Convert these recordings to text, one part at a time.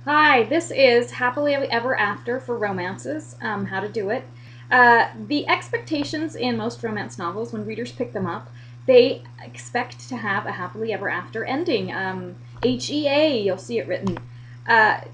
Hi, this is Happily Ever After for romances, how to do it. The expectations in most romance novels, when readers pick them up, they expect to have a happily ever after ending. HEA, you'll see it written. I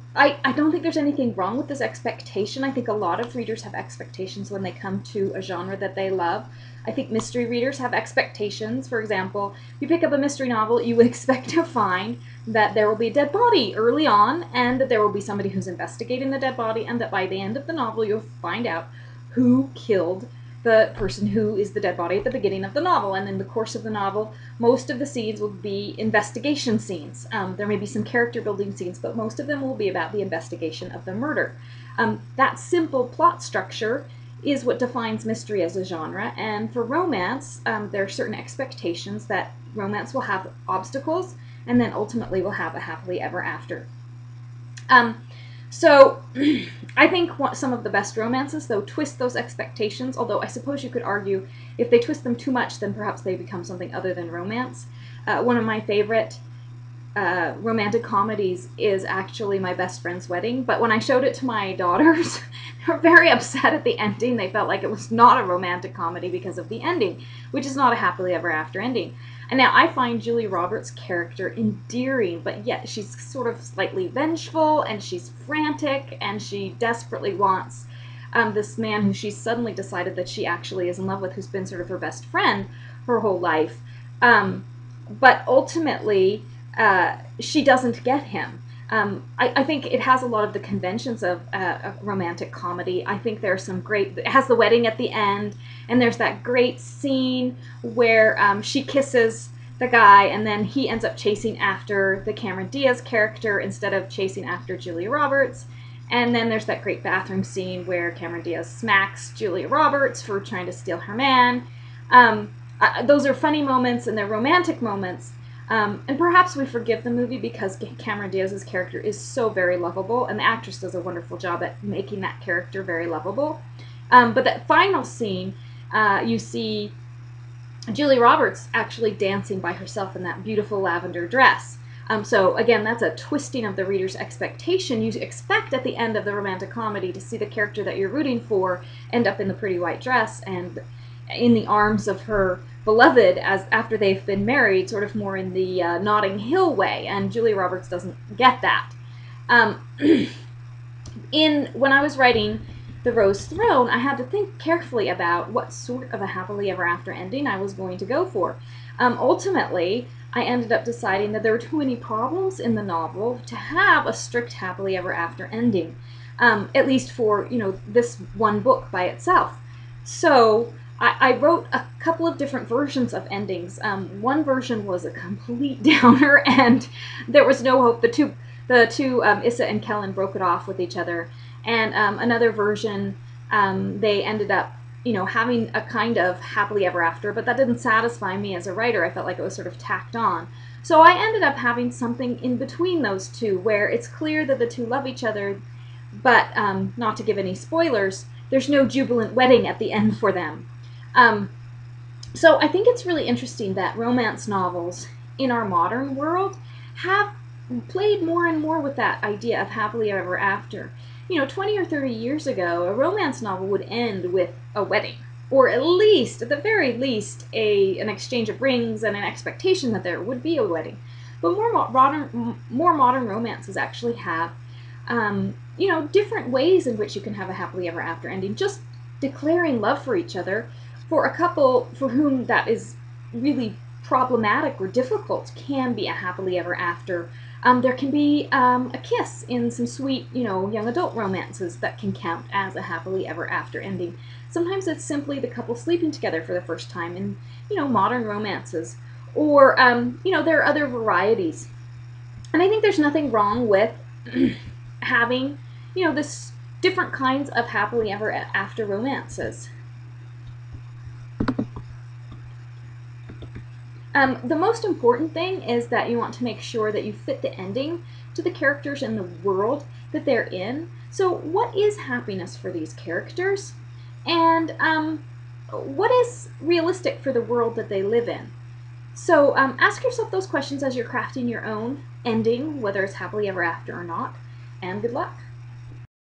don't think there's anything wrong with this expectation. I think a lot of readers have expectations when they come to a genre that they love. I think mystery readers have expectations. For example, if you pick up a mystery novel, you would expect to find that there will be a dead body early on, and that there will be somebody who's investigating the dead body, and that by the end of the novel, you'll find out who killed the person who is the dead body at the beginning of the novel. And in the course of the novel, most of the scenes will be investigation scenes. There may be some character building scenes, but most of them will be about the investigation of the murder. That simple plot structure is what defines mystery as a genre. And for romance, there are certain expectations that romance will have obstacles, and then ultimately will have a happily ever after. So I think some of the best romances, though, twist those expectations, although I suppose you could argue if they twist them too much, then perhaps they become something other than romance. One of my favorite romantic comedies is actually My Best Friend's Wedding, but when I showed it to my daughters, they were very upset at the ending. They felt like it was not a romantic comedy because of the ending, which is not a happily ever after ending. And now I find Julia Roberts' character endearing, but yet she's sort of slightly vengeful, and she's frantic, and she desperately wants this man who she's suddenly decided that she actually is in love with, who's been sort of her best friend her whole life. But ultimately, she doesn't get him. I think it has a lot of the conventions of a romantic comedy. I think there's some great... It has the wedding at the end, and there's that great scene where she kisses the guy, and then he ends up chasing after the Cameron Diaz character instead of chasing after Julia Roberts. And then there's that great bathroom scene where Cameron Diaz smacks Julia Roberts for trying to steal her man. Those are funny moments, and they're romantic moments. And perhaps we forgive the movie because Cameron Diaz's character is so very lovable, and the actress does a wonderful job at making that character very lovable. But that final scene, you see Julia Roberts actually dancing by herself in that beautiful lavender dress. So again, that's a twisting of the reader's expectation. You expect at the end of the romantic comedy to see the character that you're rooting for end up in the pretty white dress and in the arms of her beloved as after they've been married, sort of more in the Notting Hill way, and Julia Roberts doesn't get that. When I was writing The Rose Throne, I had to think carefully about what sort of a happily ever after ending I was going to go for. Ultimately, I ended up deciding that there were too many problems in the novel to have a strict happily ever after ending, at least for, this one book by itself. So I wrote a couple of different versions of endings. One version was a complete downer, and there was no hope. The two Issa and Kellin broke it off with each other. And another version, they ended up, having a kind of happily ever after, but that didn't satisfy me as a writer. I felt like it was sort of tacked on. So I ended up having something in between those two, where it's clear that the two love each other, but not to give any spoilers, there's no jubilant wedding at the end for them. So I think it's really interesting that romance novels in our modern world have played more and more with that idea of happily ever after. 20 or 30 years ago, a romance novel would end with a wedding, or at the very least, an exchange of rings and an expectation that there would be a wedding. But more modern romances actually have, different ways in which you can have a happily ever after ending. Just declaring love for each other. For a couple for whom that is really problematic or difficult, can be a happily ever after. There can be a kiss in some sweet, young adult romances that can count as a happily ever after ending. Sometimes it's simply the couple sleeping together for the first time in, modern romances. Or, there are other varieties. And I think there's nothing wrong with having, this different kinds of happily ever after romances. The most important thing is that you want to make sure that you fit the ending to the characters and the world that they're in. So what is happiness for these characters? And what is realistic for the world that they live in? So ask yourself those questions as you're crafting your own ending, whether it's happily ever after or not. and good luck.